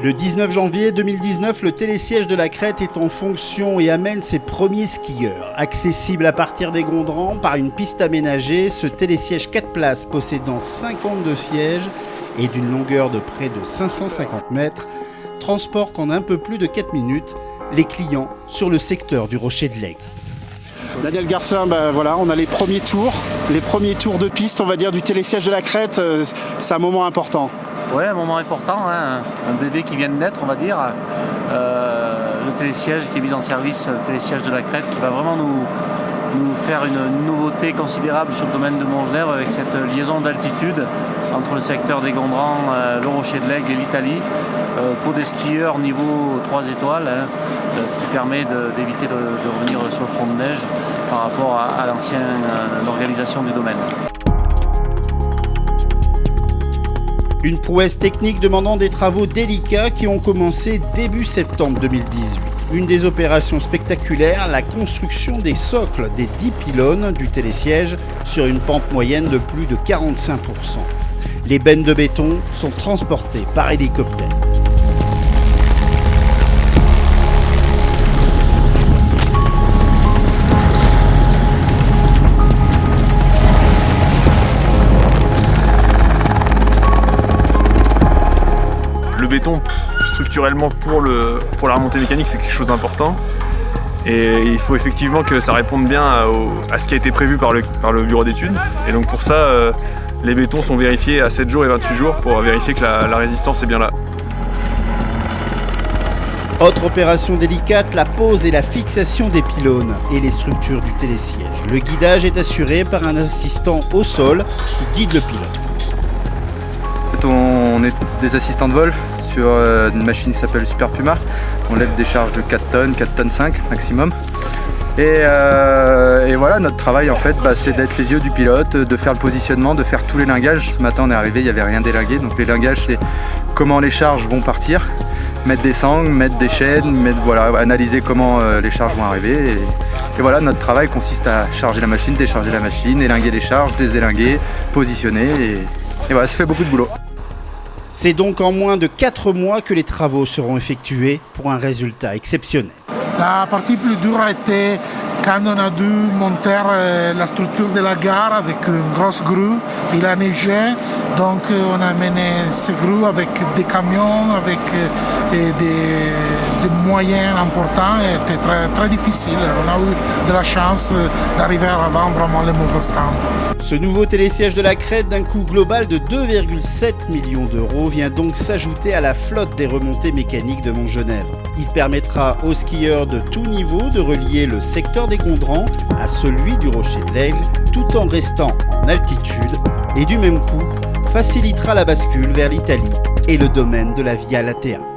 Le 19 janvier 2019, le télésiège de la Crête est en fonction et amène ses premiers skieurs. Accessible à partir des Gondrans par une piste aménagée, ce télésiège 4 places possédant 52 sièges et d'une longueur de près de 550 mètres transporte en un peu plus de 4 minutes les clients sur le secteur du Rocher de l'Aigle. Daniel Garcin, on a les premiers tours de piste, on va dire, du télésiège de la Crête. C'est un moment important. Ouais, un moment important, hein. Un bébé qui vient de naître, on va dire. Le télésiège qui est mis en service, le télésiège de la Crête, qui va vraiment nous faire une nouveauté considérable sur le domaine de Montgenèvre avec cette liaison d'altitude entre le secteur des Gondrans, le Rocher de l'Aigle et l'Italie, pour des skieurs niveau 3 étoiles, hein, ce qui permet d'éviter de revenir sur le front de neige par rapport à l'ancienne organisation du domaine. Une prouesse technique demandant des travaux délicats qui ont commencé début septembre 2018. Une des opérations spectaculaires, la construction des socles des 10 pylônes du télésiège sur une pente moyenne de plus de 45%. Les bennes de béton sont transportées par hélicoptère. Le béton, structurellement, pour la remontée mécanique, c'est quelque chose d'important. Et il faut effectivement que ça réponde bien à ce qui a été prévu par le bureau d'études. Et donc pour ça, les bétons sont vérifiés à 7 jours et 28 jours pour vérifier que la résistance est bien là. Autre opération délicate, la pose et la fixation des pylônes et les structures du télésiège. Le guidage est assuré par un assistant au sol qui guide le pilote. On est des assistants de vol sur une machine qui s'appelle Super Puma. On lève des charges de 4 tonnes 5 maximum. Et voilà, notre travail en fait, c'est d'être les yeux du pilote, de faire le positionnement, de faire tous les lingages. Ce matin on est arrivé, il n'y avait rien délingué. Donc les lingages, c'est comment les charges vont partir, mettre des sangles, mettre des chaînes, analyser comment les charges vont arriver. Et voilà, notre travail consiste à charger la machine, décharger la machine, élinguer les charges, désélinguer, positionner. Et voilà, ça fait beaucoup de boulot. C'est donc en moins de 4 mois que les travaux seront effectués pour un résultat exceptionnel. La partie plus dure a été quand on a dû monter la structure de la gare avec une grosse grue. Il a neigé, donc on a mené ces grues avec des camions, avec des moyens importants. C'était très, très difficile. On a eu de la chance d'arriver avant vraiment les mauvais stands. Ce nouveau télésiège de la Crête d'un coût global de 2,7 millions d'euros vient donc s'ajouter à la flotte des remontées mécaniques de Montgenèvre. Il permettra aux skieurs de tout niveau de relier le secteur des Gondrans à celui du Rocher de l'Aigle tout en restant en altitude et du même coup facilitera la bascule vers l'Italie et le domaine de la Via Lattea.